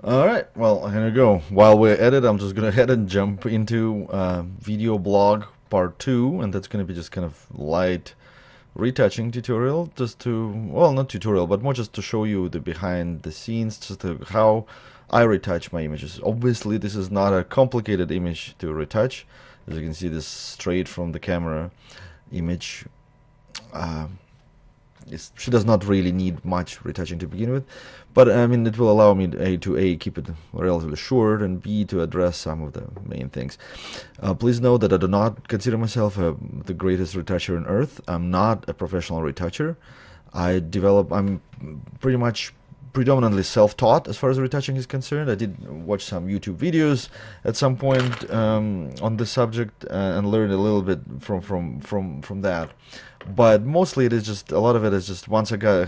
Alright, well, here we go. While we're at it, I'm just gonna head and jump into video blog part 2, and that's gonna be just kind of light retouching tutorial, just to, well, not tutorial, but more just to show you the behind the scenes, just how I retouch my images. Obviously, this is not a complicated image to retouch. As you can see, this straight from the camera image. Uh, she does not really need much retouching to begin with, but I mean it will allow me to keep it relatively short, and B, to address some of the main things. Please note that I do not consider myself the greatest retoucher on earth. I'm not a professional retoucher. I'm pretty much predominantly self-taught as far as retouching is concerned. I did watch some YouTube videos at some point on the subject and learned a little bit from that. But mostly it is just, a lot of it is just, once I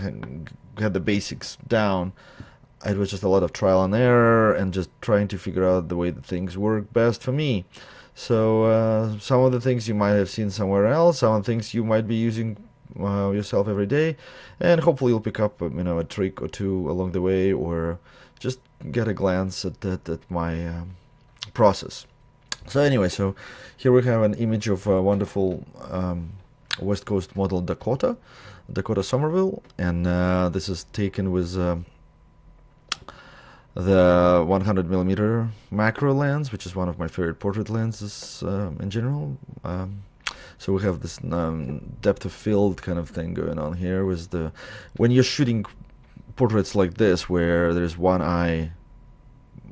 had the basics down, it was just a lot of trial and error and just trying to figure out the way that things work best for me. So some of the things you might have seen somewhere else, some of the things you might be using yourself every day, and hopefully you'll pick up a trick or two along the way, or just get a glance at my process. So anyway, so here we have an image of a wonderful West Coast model Dakota Somerville, and this is taken with the 100mm macro lens, which is one of my favorite portrait lenses in general. So we have this depth of field kind of thing going on here with when you're shooting portraits like this, where there's one eye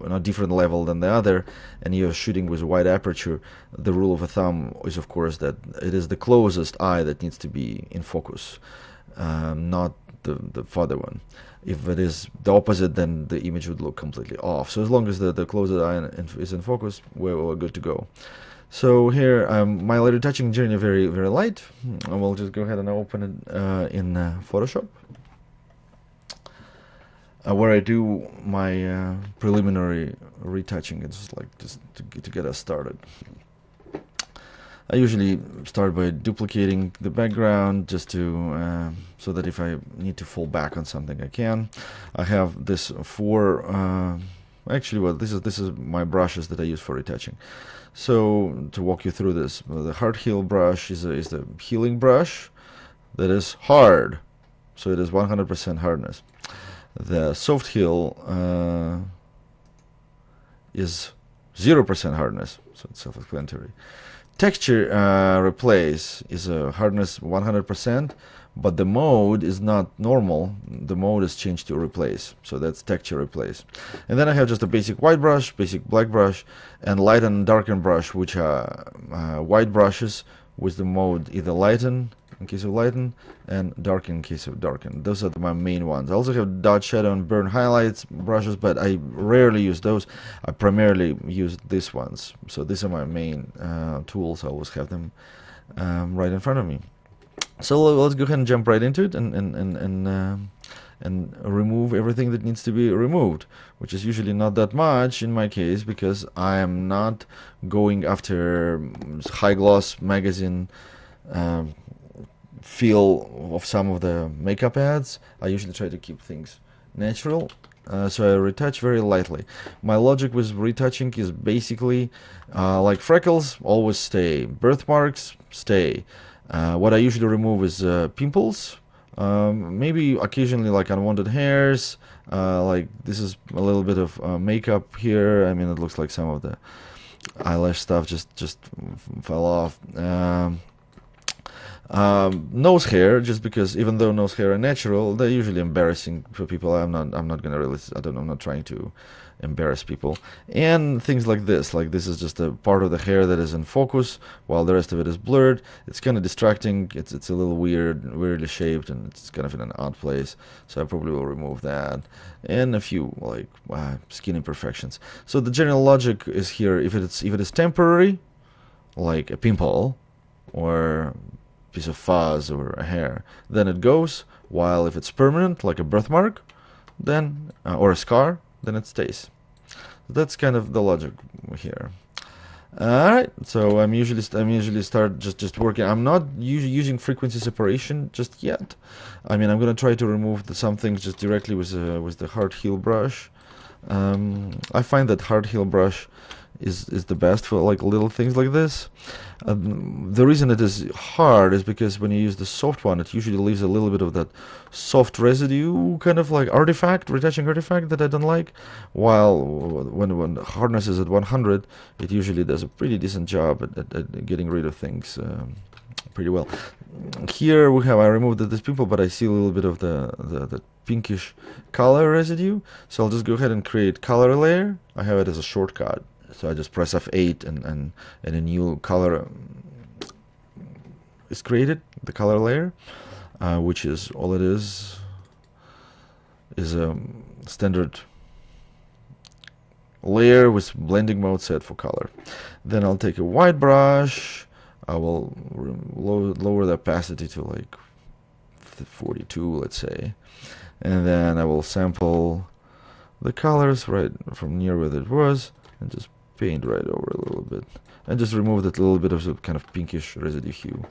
on a different level than the other, and you're shooting with a wide aperture, the rule of thumb is, of course, that it is the closest eye that needs to be in focus, not the farther one. If it is the opposite, then the image would look completely off. So as long as the closest eye is in focus, we're good to go. So here, my retouching journey very, very light. I will just go ahead and open it in Photoshop, where I do my preliminary retouching. It's just to get us started. I usually start by duplicating the background, just to so that if I need to fall back on something, I can. I have this actually, well, this is my brushes that I use for retouching. So to walk you through this, the hard heel brush is the healing brush that is hard, so it is 100% hardness. The soft heel is 0% hardness, so it's self-explanatory. Texture replace is a hardness 100%, but the mode is not normal. The mode is changed to replace, so that's texture replace. And then I have just a basic white brush, basic black brush, and light and darken brush, which are white brushes with the mode either lighten in case of lighten and darken in case of darken. Those are my main ones. I also have dot shadow and burn highlights brushes, but I rarely use those. I primarily use these ones. So these are my main tools. I always have them right in front of me. So let's go ahead and jump right into it and remove everything that needs to be removed, which is usually not that much in my case, because I am not going after high gloss magazine feel of some of the makeup ads. I usually try to keep things natural, so I retouch very lightly. My logic with retouching is basically like freckles always stay, birthmarks stay. What I usually remove is pimples, maybe occasionally like unwanted hairs, like this is a little bit of makeup here. I mean, it looks like some of the eyelash stuff just fell off. Nose hair, just because even though nose hair are natural, they're usually embarrassing for people. I'm not gonna really, I'm not trying to embarrass people. And things like this is just a part of the hair that is in focus while the rest of it is blurred. It's kind of distracting. It's a little weirdly shaped, and it's kind of in an odd place, so I probably will remove that, and a few like skin imperfections. So the general logic is here: if it is temporary, like a pimple or piece of fuzz or a hair, then it goes, while if it's permanent, like a birthmark, then or a scar, then it stays. That's kind of the logic here. Alright, so I'm usually start just working. I'm not using frequency separation just yet. I mean, I'm gonna try to remove some things just directly with the hard heel brush. I find that hard heel brush is the best for like little things like this. The reason it is hard is because when you use the soft one, it usually leaves a little bit of that soft residue, kind of like artifact, retouching artifact that I don't like. While when hardness is at 100, it usually does a pretty decent job at getting rid of things pretty well. Here I removed this pimple, but I see a little bit of the pinkish color residue. So I'll just go ahead and create color layer. I have it as a shortcut. So I just press F8 and a new color is created, the color layer, which is all it is a standard layer with blending mode set for color. Then I'll take a white brush. I will lower the opacity to like 42, let's say, and then I will sample the colors right from near where it was and just paint right over a little bit and just remove that little bit of the kind of pinkish residue hue.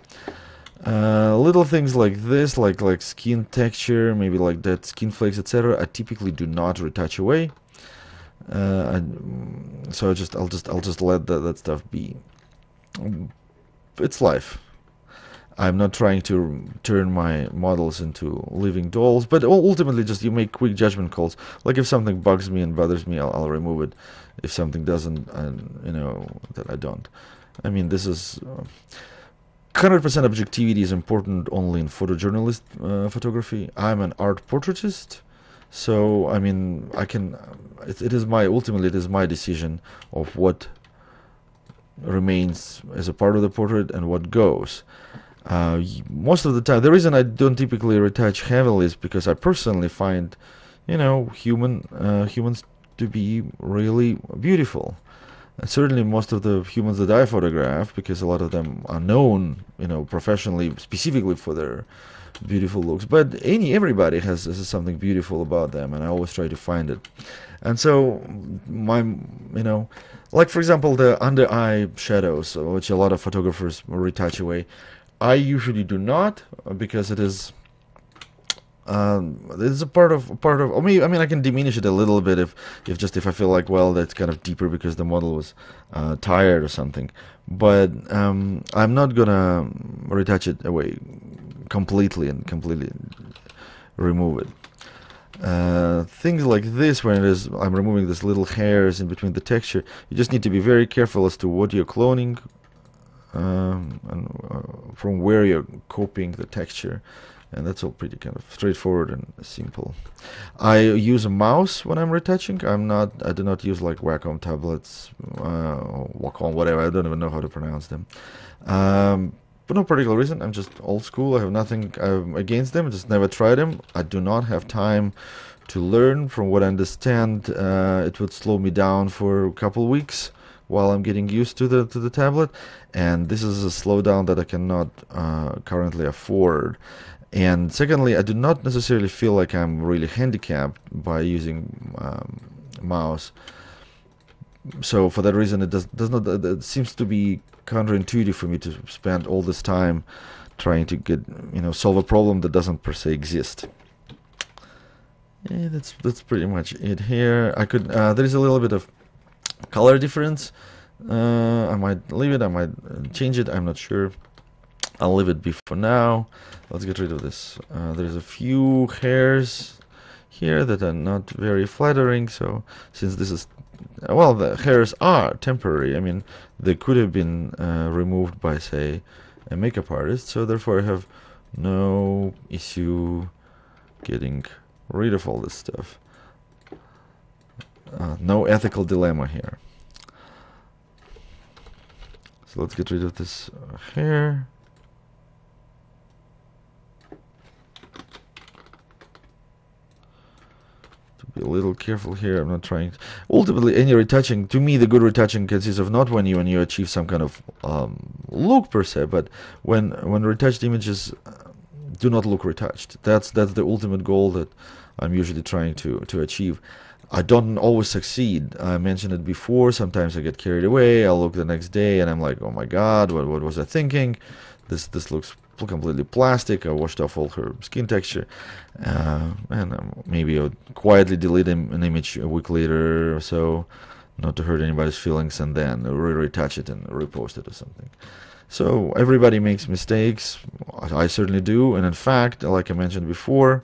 Little things like this, like skin texture, maybe like that skin flakes, etc. I typically do not retouch away. So I'll just let that stuff be. It's life. I'm not trying to turn my models into living dolls, but ultimately just you make quick judgment calls. Like if something bugs me and bothers me, I'll remove it. If something doesn't, you know, that I don't. I mean, this is 100% objectivity is important only in photojournalist photography. I'm an art portraitist, so I mean, I can. It is my decision of what remains as a part of the portrait and what goes. Most of the time, the reason I don't typically retouch heavily is because I personally find, you know, humans to be really beautiful. And certainly most of the humans that I photograph, because a lot of them are known, you know, professionally, specifically for their beautiful looks. But everybody has something beautiful about them, and I always try to find it. And so you know, like for example, the under eye shadows, which a lot of photographers retouch away. I usually do not, because it is a part of. I mean, I can diminish it a little bit if I feel like, well, that's kind of deeper because the model was tired or something. But I'm not gonna retouch it away completely remove it. Things like this, when I'm removing these little hairs in between the texture, you just need to be very careful as to what you're cloning. And from where you're copying the texture, and that's all pretty kind of straightforward and simple. I use a mouse when I'm retouching. I do not use like Wacom tablets, Wacom, whatever. I don't even know how to pronounce them. For no particular reason. I'm just old school. I have nothing against them. I just never tried them. I do not have time to learn. From what I understand, it would slow me down for a couple weeks while I'm getting used to the tablet, and this is a slowdown that I cannot currently afford. And secondly, I do not necessarily feel like I'm really handicapped by using mouse. So for that reason, it seems to be counterintuitive for me to spend all this time trying to solve a problem that doesn't per se exist. Yeah, that's pretty much it here. I could there is a little bit of color difference. I might leave it, I might change it, I'm not sure. I'll leave it be for now. Let's get rid of this. There's a few hairs here that are not very flattering, so since this is, well, the hairs are temporary. I mean, they could have been removed by, say, a makeup artist, so therefore I have no issue getting rid of all this stuff. No ethical dilemma here. So let's get rid of this hair. To be a little careful here, I'm not trying. Ultimately, any retouching, to me, the good retouching consists of not when you achieve some kind of look per se, but when retouched images do not look retouched. That's the ultimate goal that I'm usually trying to achieve. I don't always succeed. I mentioned it before. Sometimes I get carried away. I'll look the next day and I'm like, oh my God, what was I thinking? This looks completely plastic. I washed off all her skin texture, and maybe I would quietly delete an image a week later or so, not to hurt anybody's feelings, and then retouch it and repost it or something. So everybody makes mistakes. I certainly do, and in fact, like I mentioned before,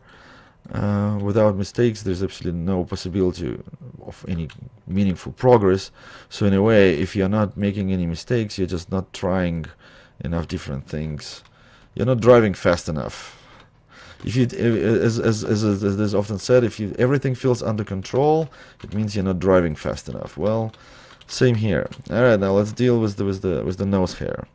without mistakes there's absolutely no possibility of any meaningful progress. So in a way, if you're not making any mistakes, you're just not trying enough different things. You're not driving fast enough. If you, as is often said, if everything feels under control, it means you're not driving fast enough. Well, same here. All right, now let's deal with the nose hair.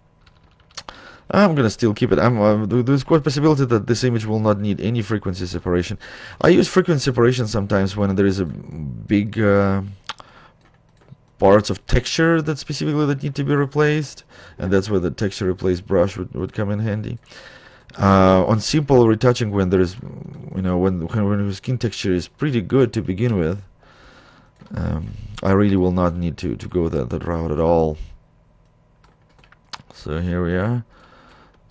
I'm gonna still keep it. There's quite a possibility that this image will not need any frequency separation. I use frequency separation sometimes when there is a big parts of texture that specifically that need to be replaced, and that's where the texture replace brush would come in handy. On simple retouching, when there is, when your skin texture is pretty good to begin with, I really will not need to go that route at all. So here we are,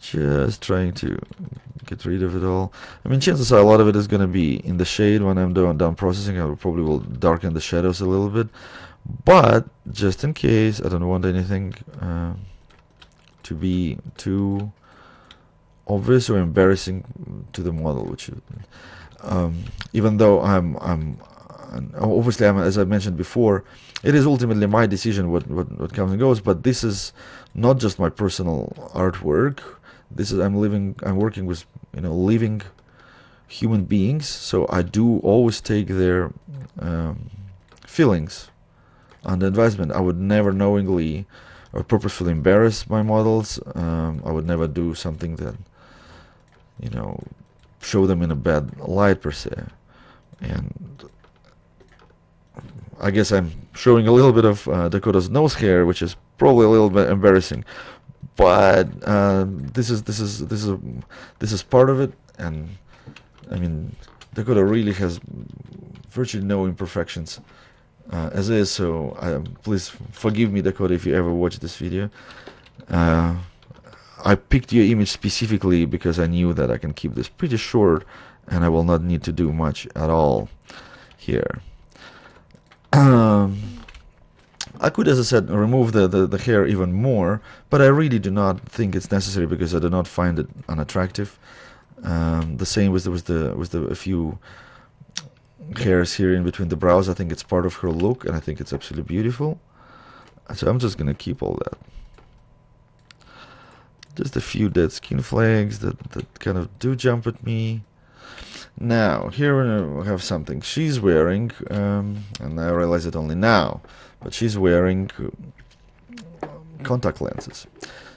just trying to get rid of it all. I mean, chances are a lot of it is going to be in the shade. When I'm done processing, I probably will darken the shadows a little bit, but just in case, I don't want anything to be too obvious or embarrassing to the model, which even though I'm obviously, as I mentioned before, it is ultimately my decision what comes and goes, but this is not just my personal artwork. This is I'm working with living human beings, so I do always take their feelings under advisement. I would never knowingly or purposefully embarrass my models. I would never do something that show them in a bad light per se. And I guess I'm showing a little bit of Dakota's nose hair, which is probably a little bit embarrassing, but this is part of it. And I mean, Dakota really has virtually no imperfections as is, so please forgive me, Dakota, if you ever watch this video. I picked your image specifically because I knew that I can keep this pretty short and I will not need to do much at all here. I could, as I said, remove the hair even more, but I really do not think it's necessary because I do not find it unattractive. The same with a few hairs here in between the brows. I think it's part of her look, and I think it's absolutely beautiful. So I'm just gonna keep all that. Just a few dead skin flags that kind of do jump at me. Now, here we have something she's wearing, and I realize it only now, but she's wearing contact lenses.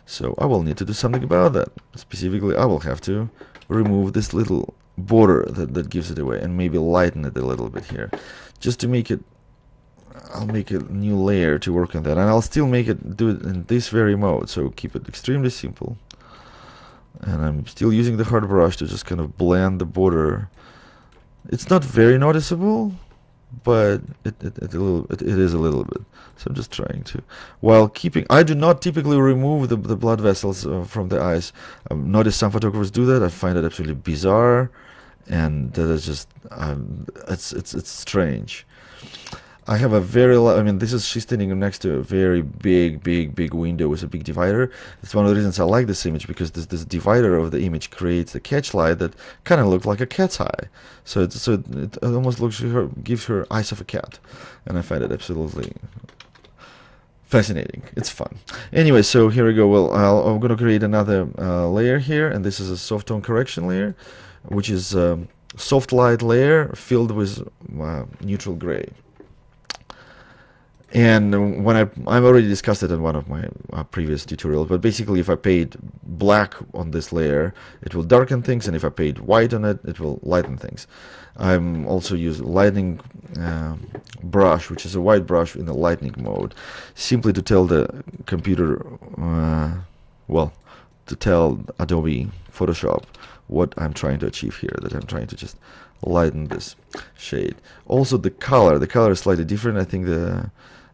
So I will need to do something about that. Specifically, I will have to remove this little border that gives it away and maybe lighten it a little bit here. Just to make it, I'll make a new layer to work on that, and I'll still do it in this very mode, so keep it extremely simple. And I'm still using the hard brush to just kind of blend the border. It's not very noticeable, but it is a little bit. So I'm just trying to, while keeping. I do not typically remove the blood vessels from the eyes. I've noticed some photographers do that. I find it absolutely bizarre, and that is just it's strange. I have a very, I mean, she's standing next to a very big window with a big divider. It's one of the reasons I like this image, because this divider of the image creates a catch light that kind of looks like a cat's eye. So it almost gives her eyes of a cat, and I find it absolutely fascinating. It's fun. Anyway, so here we go. Well, I'm going to create another layer here, and this is a soft tone correction layer, which is a soft light layer filled with neutral gray. And when I've already discussed it in one of my previous tutorials, but basically if I paint black on this layer, it will darken things, and if I paint white on it, it will lighten things. I'm also using lightening brush, which is a white brush in the lightning mode, simply to tell the computer, to tell Adobe Photoshop what I'm trying to achieve here, that I'm trying to just lighten this shade. Also the color is slightly different. I think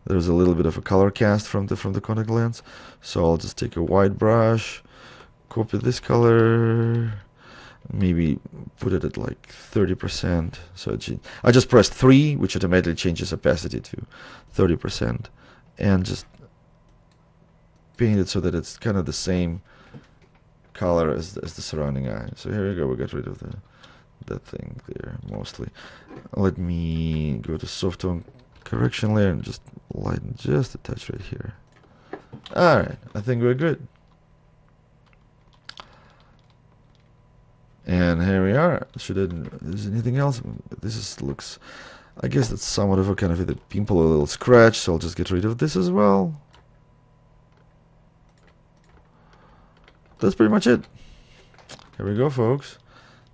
there's a little bit of a color cast from the contact lens, so I'll just take a white brush, copy this color, maybe put it at like 30%. So I just pressed 3, which automatically changes opacity to 30%, and just paint it so that it's kind of the same color as the surrounding eye. So here we go, we got rid of that thing there mostly. Let me go to soft tone correction layer and just lighten just a touch right here. Alright, I think we're good. And here we are. Is anything else? Looks, I guess that's somewhat of a kind of a pimple, a little scratch, so I'll just get rid of this as well. That's pretty much it. Here we go, folks.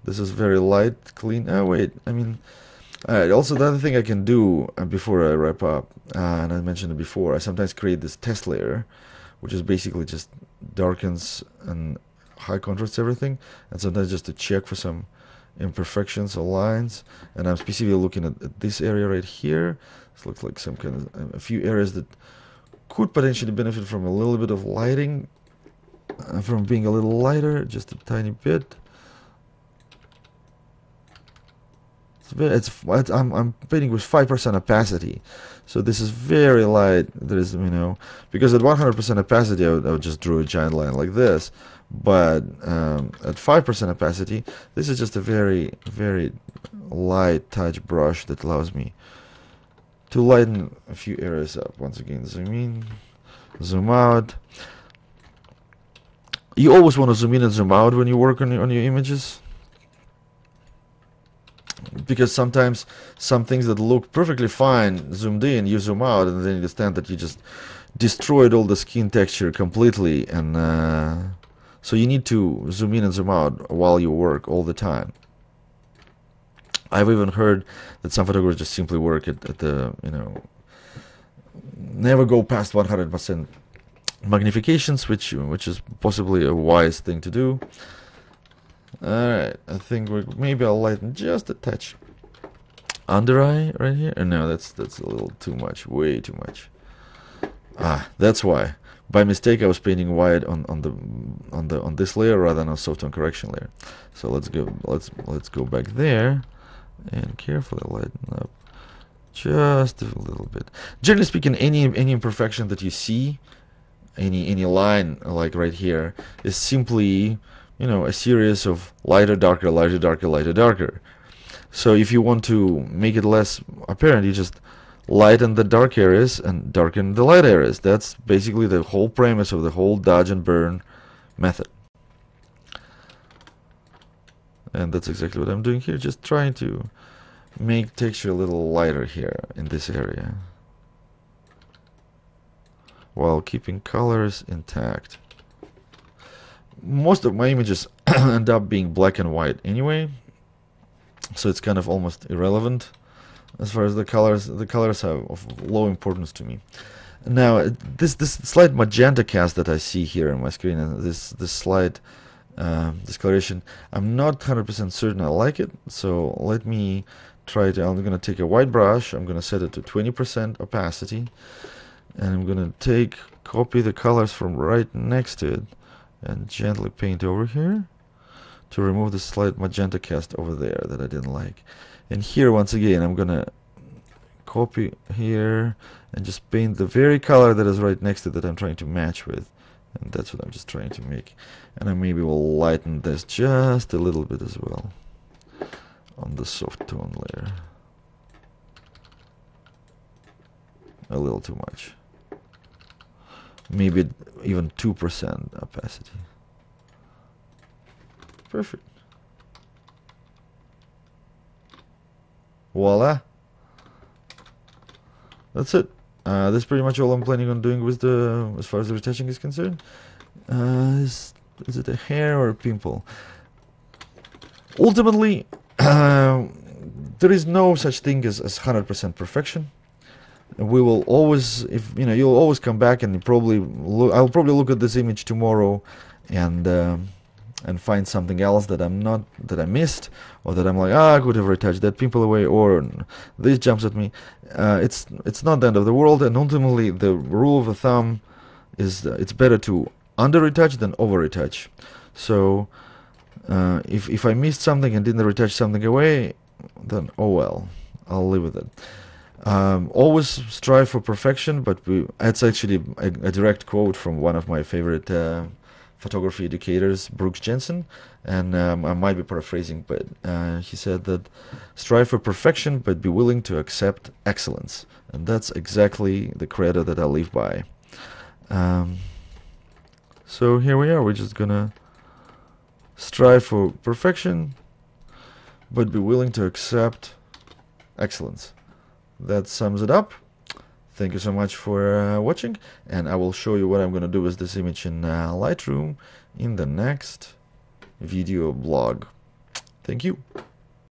This is very light, clean. Oh, wait, I mean, alright, also the other thing I can do before I wrap up, and I mentioned it before, I sometimes create this test layer, which is basically just darkens and high contrasts everything, and sometimes just to check for some imperfections or lines. And I'm specifically looking at this area right here. This looks like some kind of a few areas that could potentially benefit from a little bit of lighting, from being a little lighter, just a tiny bit. I'm painting with 5% opacity, so this is very light. There is, because at 100% opacity, I would just draw a giant line like this. But at 5% opacity, this is just a very, very light touch brush that allows me to lighten a few areas up. Once again, zoom in, zoom out. You always want to zoom in and zoom out when you work on your images, because sometimes some things that look perfectly fine zoomed in, you zoom out, and then you understand that you just destroyed all the skin texture completely. And so you need to zoom in and zoom out while you work all the time. I've even heard that some photographers just simply work at the, never go past 100% magnifications, which is possibly a wise thing to do. Alright, I think maybe I'll lighten just a touch under eye right here. No, that's a little too much, way too much. That's why. By mistake, I was painting white on this layer rather than a soft tone correction layer. So let's go back there and carefully lighten up just a little bit. Generally speaking, any imperfection that you see, any line like right here, is simply a series of lighter, darker, lighter, darker, lighter, darker. So if you want to make it less apparent, you just lighten the dark areas and darken the light areas. That's basically the whole premise of the whole dodge and burn method. And that's exactly what I'm doing here, just trying to make texture a little lighter here in this area, while keeping colors intact. Most of my images end up being black and white anyway, so it's kind of almost irrelevant as far as the colors. The colors are of low importance to me. Now, this slight magenta cast that I see here on my screen, and this slight discoloration, I'm not 100% certain I like it. So let me try to. I'm going to take a white brush. I'm going to set it to 20% opacity, and I'm going to copy the colors from right next to it, and gently paint over here to remove the slight magenta cast over there that I didn't like. And here, once again, I'm gonna copy here and just paint the very color that is right next to it that I'm trying to match with. And that's what I'm just trying to make. And I maybe will lighten this just a little bit as well on the soft tone layer. A little too much. Maybe even 2% opacity. Perfect. Voila. That's it. That's pretty much all I'm planning on doing with as far as the retouching is concerned. Is it a hair or a pimple? Ultimately, there is no such thing as 100% perfection. We will always, you'll always come back and I'll probably look at this image tomorrow and find something else that I missed, or that I'm like, I could have retouched that pimple away, or this jumps at me. It's not the end of the world, and ultimately the rule of thumb is it's better to under retouch than over retouch. So if I missed something and didn't retouch something away, then oh well, I'll live with it. Always strive for perfection, but that's actually a direct quote from one of my favorite photography educators, Brooks Jensen, and I might be paraphrasing, but he said that strive for perfection, but be willing to accept excellence, and that's exactly the credo that I live by. So here we are. We're just gonna strive for perfection, but be willing to accept excellence. That sums it up. Thank you so much for watching, and I will show you what I'm going to do with this image in Lightroom in the next video blog. Thank you.